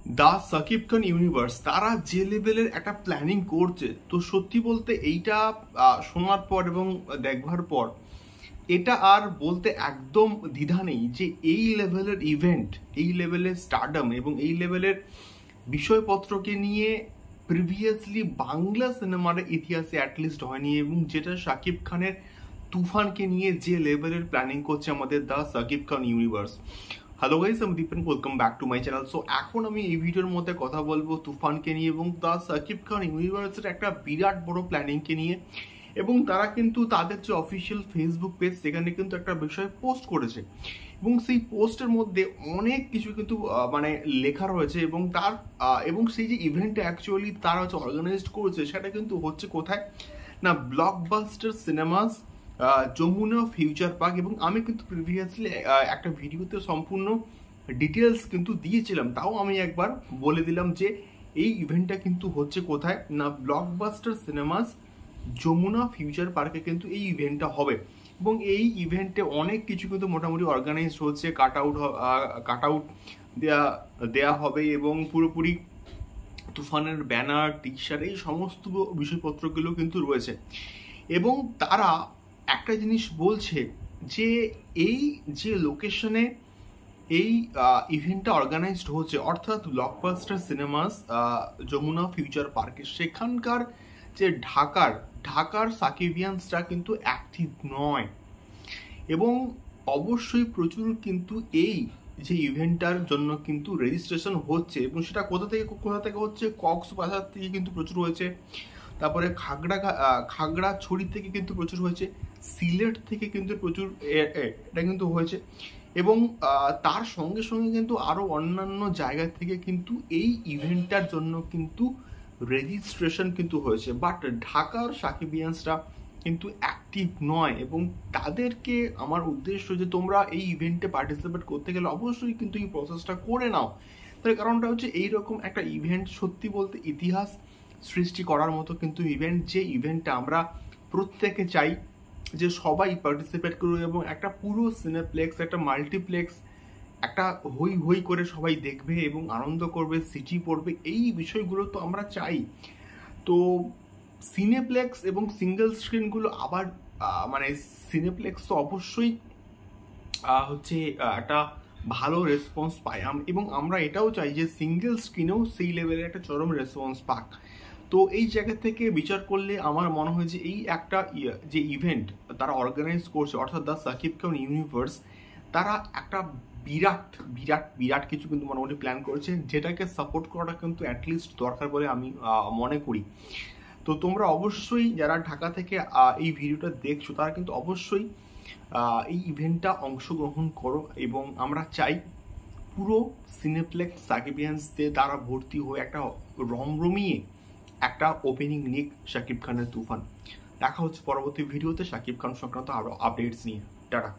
দা Shakib Khan universe তারা যে লেভেলের একটা প্ল্যানিং করছে, তো সত্যি বলতে এইটা শোনার পর এবং দেখবার পর এটা আর বলতে একদম দ্বিধা নেই যে এই লেভেলের ইভেন্ট, এই লেভেলের স্টারডম এবং এই লেভেলের বিষয়পত্রকে নিয়ে প্রিভিয়াসলি বাংলা সিনেমার ইতিহাসে অ্যাটলিস্ট হয়নি। এবং যেটা শাকিব খানের তুফানকে নিয়ে যে লেভেলের প্ল্যানিং করছে আমাদের দা Shakib Khan universe. Hello guys, আমি Dipen, welcome back to my channel. So এখন আমি এই ভিডিওর মধ্যে কথা বলবো তুফানকে নিয়ে এবং দা সাকিব খান ইউনিভার্সের একটা বিরাট বড় প্ল্যানিংকে নিয়ে। এবং তারা কিন্তু তাদের যে অফিসিয়াল ফেসবুক পেজ, সেখানে কিন্তু একটা বিষয় পোস্ট করেছে এবং সেই পোস্টের মধ্যে অনেক কিছু কিন্তু মানে লেখা রয়েছে। এবং তার এবং সেই যে ইভেন্টটা অ্যাকচুয়ালি তারা হচ্ছে অর্গানাইজড করেছে, সেটা কিন্তু হচ্ছে কোথায় না, blockbuster cinemas Jamuna future park. এবং আমি কিন্তু প্রিভিয়াসলি একটা ভিডিওতে সম্পূর্ণ ডিটেলস কিন্তু দিয়েছিলাম, তাও আমি একবার বলে দিলাম যে এই ইভেন্টটা কিন্তু হচ্ছে কোথায় না, ব্লকবাস্টার সিনেমাস যমুনা ফিউচার পার্কে কিন্তু এই ইভেন্টটা হবে। এবং এই ইভেন্টে অনেক কিছু কিন্তু মোটামুটি অর্গানাইজড হচ্ছে, কাট আউট দেয়া হবে এবং পুরোপুরি তুফানের ব্যানার, টি শার্ট, এই সমস্ত বিষয়পত্রগুলো কিন্তু রয়েছে। এবং তারা একটা জিনিস বলছে যে এই যে লোকেশনে এই ইভেন্টটা অর্গানাইজড হচ্ছে, অর্থাৎ ব্লকবাস্টার সিনেমাস যমুনা ফিউচার পার্কে, সেখানকার যে ঢাকার সাকিবিয়ানসরা কিন্তু অ্যাক্টিভ নয়। এবং অবশ্যই প্রচুর কিন্তু এই যে ইভেন্টটার জন্য কিন্তু রেজিস্ট্রেশন হচ্ছে। এবং সেটা কোথা থেকে হচ্ছে, কক্সবাজার থেকে কিন্তু প্রচুর হয়েছে, তারপরে খাগড়াছড়ি থেকে কিন্তু প্রচুর হয়েছে, সিলেট থেকে কিন্তু প্রচুর এটা কিন্তু হয়েছে। এবং তার সঙ্গে সঙ্গে কিন্তু আরো অন্যান্য জায়গা থেকে কিন্তু এই ইভেন্টটার জন্য কিন্তু রেজিস্ট্রেশন কিন্তু হয়েছে। বাট ঢাকার সাকিবিয়ানসরা কিন্তু অ্যাক্টিভ নয়। এবং তাদেরকে আমার উদ্দেশ্য যে তোমরা এই ইভেন্টে পার্টিসিপেট করতে গেলে অবশ্যই কিন্তু এই প্রসেসটা করে নাও। তার কারণটা হচ্ছে এইরকম একটা ইভেন্ট সত্যি বলতে ইতিহাস সৃষ্টি করার মতো কিন্তু ইভেন্ট, যে ইভেন্টটা আমরা প্রত্যেকে চাই যে সবাই পার্টিসিপেট করুক এবং একটা পুরো সিনেপ্লেক্স, একটা মাল্টিপ্লেক্স, একটা হই হই করে সবাই দেখবে এবং আনন্দ করবে, সিটি পড়বে, এই বিষয়গুলো তো আমরা চাই। তো সিনেপ্লেক্স এবং সিঙ্গেল স্ক্রিনগুলো আবার মানে সিনেপ্লেক্স তো অবশ্যই হচ্ছে একটা ভালো রেসপন্স পায় এবং আমরা এটাও চাই যে সিঙ্গেল স্ক্রিনেও সেই লেভেলের একটা চরম রেসপন্স পাক। তো এই জায়গা থেকে বিচার করলে আমার মনে হয় যে এই একটা যে ইভেন্ট তারা অর্গানাইজ করছে, অর্থাৎ দ্য সাকিব খান ইউনিভার্স, তারা একটা বিরাট বিরাট বিরাট কিছু কিন্তু মোটামুটি প্ল্যান করেছে, যেটাকে সাপোর্ট করাটা কিন্তু অ্যাটলিস্ট দরকার বলে আমি মনে করি। তো তোমরা অবশ্যই যারা ঢাকা থেকে এই ভিডিওটা দেখছো, তারা কিন্তু অবশ্যই এই ইভেন্টটা অংশগ্রহণ করো। এবং আমরা চাই পুরো সিনেপ্লেক্স সাকিবিয়ান্সদের তারা ভর্তি হয়ে একটা রমরমিয়ে একটা ওপেনিং নিক শাকিব খানের তুফান। দেখা হচ্ছে পরবর্তী ভিডিওতে শাকিব খান সংক্রান্ত আরো আপডেটস নিয়ে। টাটা।